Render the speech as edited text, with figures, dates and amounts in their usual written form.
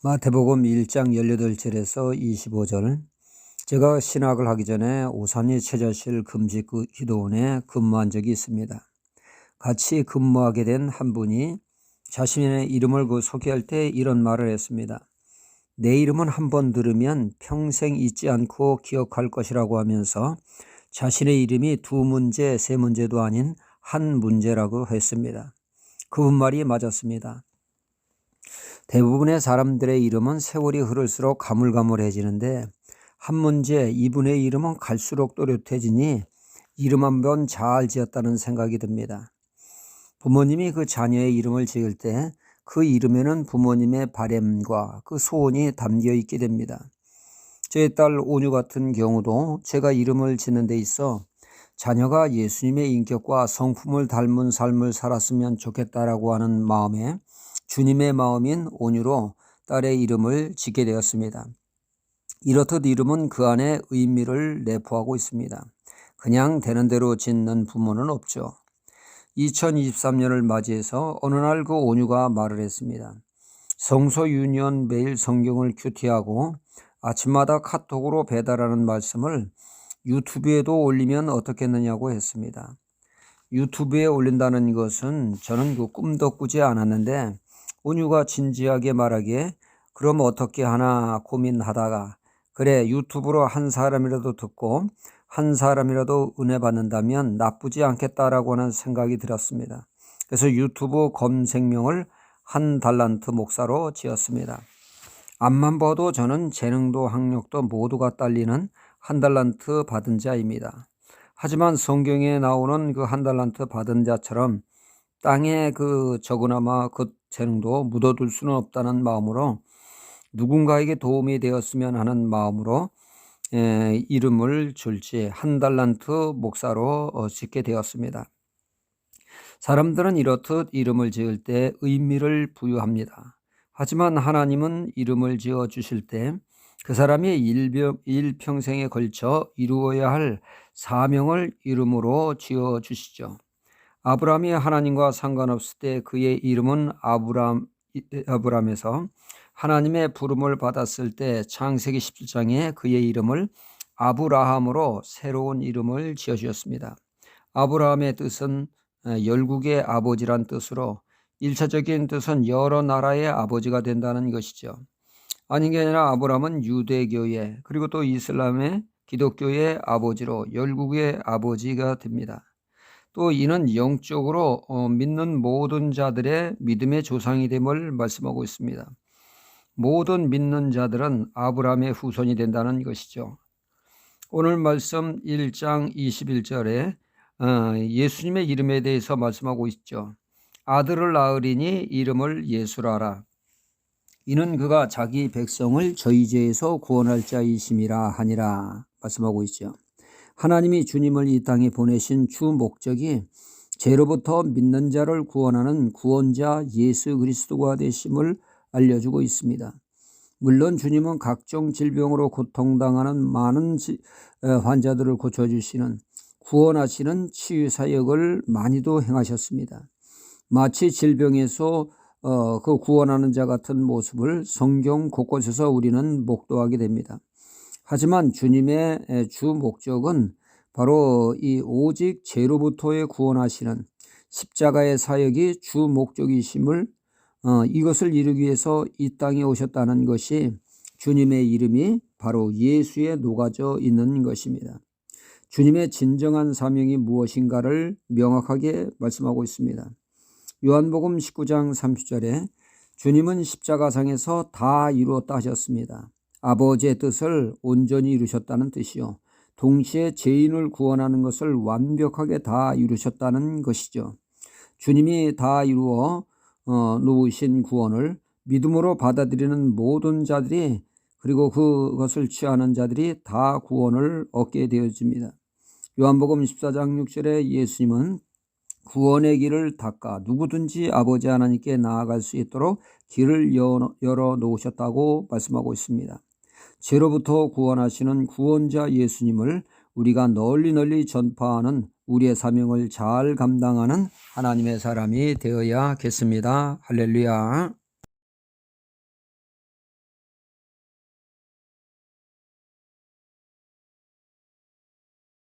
마태복음 1장 18절에서 25절. 제가 신학을 하기 전에 오산리 최자실 금식 기도원에 근무한 적이 있습니다. 같이 근무하게 된 한 분이 자신의 이름을 소개할 때 이런 말을 했습니다. 내 이름은 한 번 들으면 평생 잊지 않고 기억할 것이라고 하면서 자신의 이름이 두 문제, 세 문제도 아닌 한 문제라고 했습니다. 그분 말이 맞았습니다. 대부분의 사람들의 이름은 세월이 흐를수록 가물가물해지는데 한 문제, 이분의 이름은 갈수록 또렷해지니 이름 한 번 잘 지었다는 생각이 듭니다. 부모님이 그 자녀의 이름을 지을 때 그 이름에는 부모님의 바램과 그 소원이 담겨 있게 됩니다. 제 딸 온유 같은 경우도 제가 이름을 짓는 데 있어 자녀가 예수님의 인격과 성품을 닮은 삶을 살았으면 좋겠다라고 하는 마음에 주님의 마음인 온유로 딸의 이름을 짓게 되었습니다. 이렇듯 이름은 그 안에 의미를 내포하고 있습니다. 그냥 되는 대로 짓는 부모는 없죠. 2023년을 맞이해서 어느 날 그 온유가 말을 했습니다. 성서 유년 매일 성경을 큐티하고 아침마다 카톡으로 배달하는 말씀을 유튜브에도 올리면 어떻겠느냐고 했습니다. 유튜브에 올린다는 것은 저는 꿈도 꾸지 않았는데 온유가 진지하게 말하기에 그럼 어떻게 하나 고민하다가 그래 유튜브로 한 사람이라도 듣고 한 사람이라도 은혜 받는다면 나쁘지 않겠다라고 하는 생각이 들었습니다. 그래서 유튜브 검색명을 한 달란트 목사로 지었습니다. 앞만 봐도 저는 재능도 학력도 모두가 딸리는 한 달란트 받은 자입니다. 하지만 성경에 나오는 그 한 달란트 받은 자처럼 땅에 적으나마 그 재능도 묻어둘 수는 없다는 마음으로 누군가에게 도움이 되었으면 하는 마음으로 이름을 줄지 한 달란트 목사로 짓게 되었습니다. 사람들은 이렇듯 이름을 지을 때 의미를 부여합니다. 하지만 하나님은 이름을 지어 주실 때 그 사람이 일평생에 걸쳐 이루어야 할 사명을 이름으로 지어 주시죠. 아브라함이 하나님과 상관없을 때 그의 이름은 아브람에서 하나님의 부름을 받았을 때 창세기 17장에 그의 이름을 아브라함으로 새로운 이름을 지어주셨습니다. 아브라함의 뜻은 열국의 아버지란 뜻으로 1차적인 뜻은 여러 나라의 아버지가 된다는 것이죠. 아닌 게 아니라 아브라함은 유대교의 그리고 또 이슬람의 기독교의 아버지로 열국의 아버지가 됩니다. 또 이는 영적으로 믿는 모든 자들의 믿음의 조상이 됨을 말씀하고 있습니다. 모든 믿는 자들은 아브라함의 후손이 된다는 것이죠. 오늘 말씀 1장 21절에 예수님의 이름에 대해서 말씀하고 있죠. 아들을 낳으리니 이름을 예수라. 이는 그가 자기 백성을 저희 죄에서 구원할 자이심이라 하니라 말씀하고 있죠. 하나님이 주님을 이 땅에 보내신 주 목적이 죄로부터 믿는 자를 구원하는 구원자 예수 그리스도가 되심을 알려주고 있습니다. 물론 주님은 각종 질병으로 고통당하는 많은 환자들을 고쳐주시는 구원하시는 치유사역을 많이도 행하셨습니다. 마치 질병에서 그 구원하는 자 같은 모습을 성경 곳곳에서 우리는 목도하게 됩니다. 하지만 주님의 주 목적은 바로 이 오직 죄로부터의 구원하시는 십자가의 사역이 주 목적이심을 이것을 이루기 위해서 이 땅에 오셨다는 것이 주님의 이름이 바로 예수에 녹아져 있는 것입니다. 주님의 진정한 사명이 무엇인가를 명확하게 말씀하고 있습니다. 요한복음 19장 30절에 주님은 십자가상에서 다 이루었다 하셨습니다. 아버지의 뜻을 온전히 이루셨다는 뜻이요. 동시에 죄인을 구원하는 것을 완벽하게 다 이루셨다는 것이죠. 주님이 다 이루어 놓으신 구원을 믿음으로 받아들이는 모든 자들이 그리고 그것을 취하는 자들이 다 구원을 얻게 되어집니다. 요한복음 14장 6절에 예수님은 구원의 길을 닦아 누구든지 아버지 하나님께 나아갈 수 있도록 길을 열어 놓으셨다고 말씀하고 있습니다. 죄로부터 구원하시는 구원자 예수님을 우리가 널리 전파하는 우리의 사명을 잘 감당하는 하나님의 사람이 되어야겠습니다. 할렐루야.